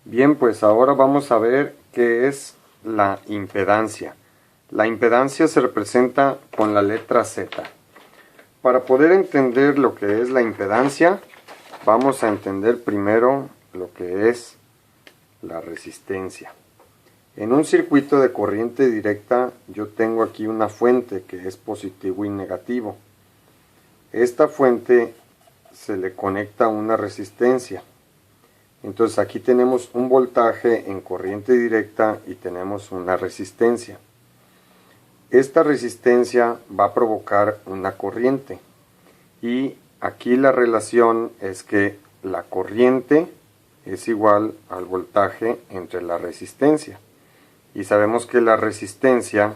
Bien, pues ahora vamos a ver qué es la impedancia. La impedancia se representa con la letra Z. Para poder entender lo que es la impedancia, vamos a entender primero lo que es la resistencia. En un circuito de corriente directa yo tengo aquí una fuente que es positivo y negativo. Esta fuente se le conecta una resistencia. Entonces aquí tenemos un voltaje en corriente directa y tenemos una resistencia. Esta resistencia va a provocar una corriente. Y aquí la relación es que la corriente es igual al voltaje entre la resistencia. Y sabemos que la resistencia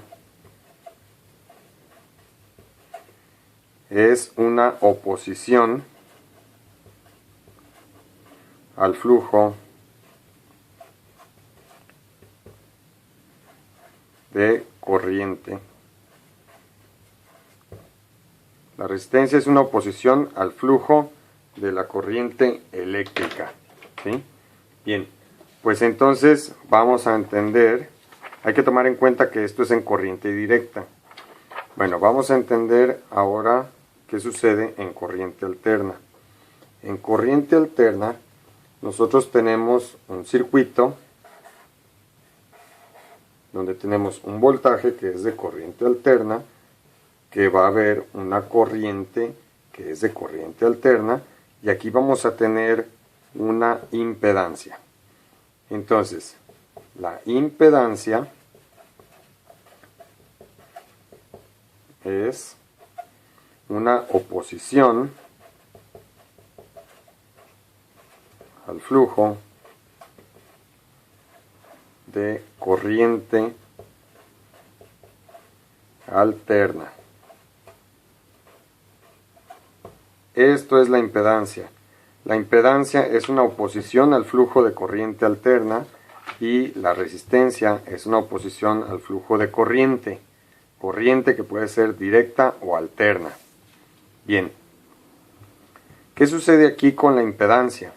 es una oposición al flujo de corriente. La resistencia es una oposición al flujo de la corriente eléctrica. ¿Sí? Bien, pues entonces vamos a entender, hay que tomar en cuenta que esto es en corriente directa. Bueno, vamos a entender ahora qué sucede en corriente alterna. En corriente alterna nosotros tenemos un circuito donde tenemos un voltaje que es de corriente alterna, que va a haber una corriente que es de corriente alterna, y aquí vamos a tener una impedancia. Entonces, la impedancia es una oposición al flujo de corriente alterna. Esto es la impedancia. La impedancia es una oposición al flujo de corriente alterna y la resistencia es una oposición al flujo de corriente. Corriente que puede ser directa o alterna. Bien. ¿Qué sucede aquí con la impedancia?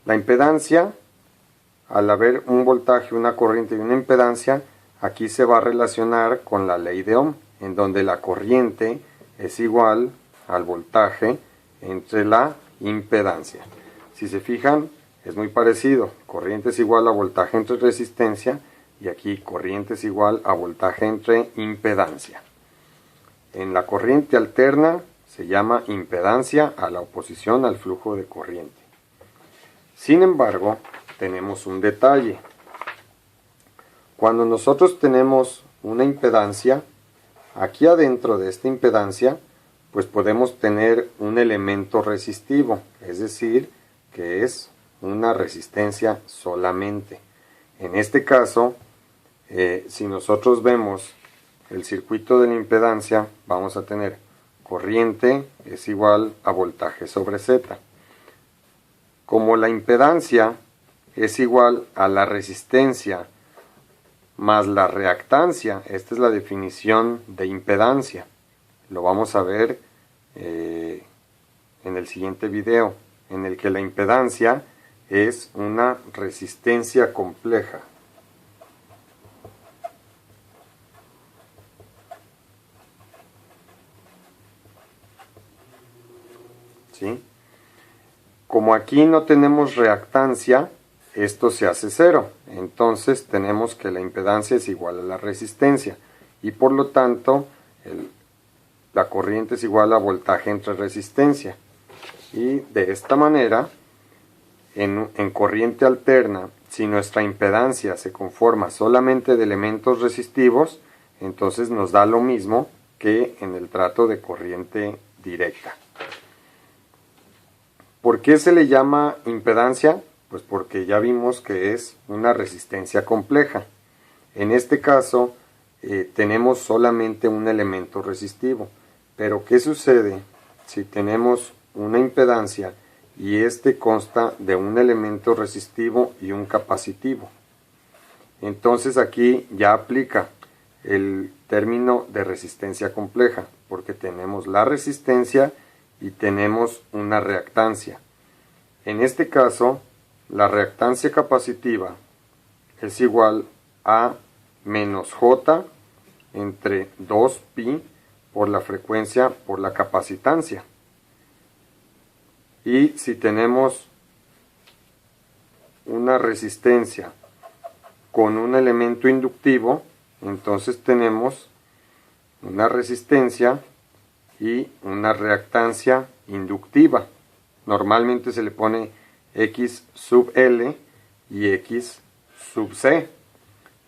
La impedancia, al haber un voltaje, una corriente y una impedancia, aquí se va a relacionar con la ley de Ohm, en donde la corriente es igual al voltaje entre la impedancia. Si se fijan, es muy parecido. Corriente es igual a voltaje entre resistencia, y aquí corriente es igual a voltaje entre impedancia. En la corriente alterna se llama impedancia a la oposición al flujo de corriente. Sin embargo, tenemos un detalle. Cuando nosotros tenemos una impedancia, aquí adentro de esta impedancia, pues podemos tener un elemento resistivo, es decir, que es una resistencia solamente. En este caso, si nosotros vemos el circuito de la impedancia, vamos a tener corriente es igual a voltaje sobre Z. Como la impedancia es igual a la resistencia más la reactancia, esta es la definición de impedancia. Lo vamos a ver en el siguiente video, en el que la impedancia es una resistencia compleja. ¿Sí? Como aquí no tenemos reactancia, esto se hace cero. Entonces tenemos que la impedancia es igual a la resistencia. Y por lo tanto, la corriente es igual a voltaje entre resistencia. Y de esta manera, en corriente alterna, si nuestra impedancia se conforma solamente de elementos resistivos, entonces nos da lo mismo que en el trato de corriente directa. ¿Por qué se le llama impedancia? Pues porque ya vimos que es una resistencia compleja. En este caso tenemos solamente un elemento resistivo. Pero ¿qué sucede si tenemos una impedancia y este consta de un elemento resistivo y un capacitivo? Entonces aquí ya aplica el término de resistencia compleja, porque tenemos la resistencia y tenemos una reactancia. En este caso, la reactancia capacitiva es igual a menos J entre 2pi por la frecuencia por la capacitancia. Y si tenemos una resistencia con un elemento inductivo, entonces tenemos una resistencia y una reactancia inductiva. Normalmente se le pone X sub L y X sub C.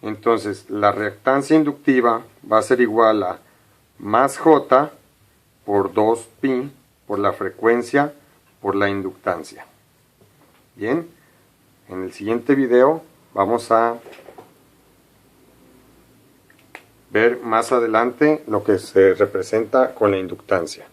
Entonces la reactancia inductiva va a ser igual a más J por 2pi por la frecuencia por la inductancia. Bien, en el siguiente video vamos a ver más adelante lo que se representa con la inductancia.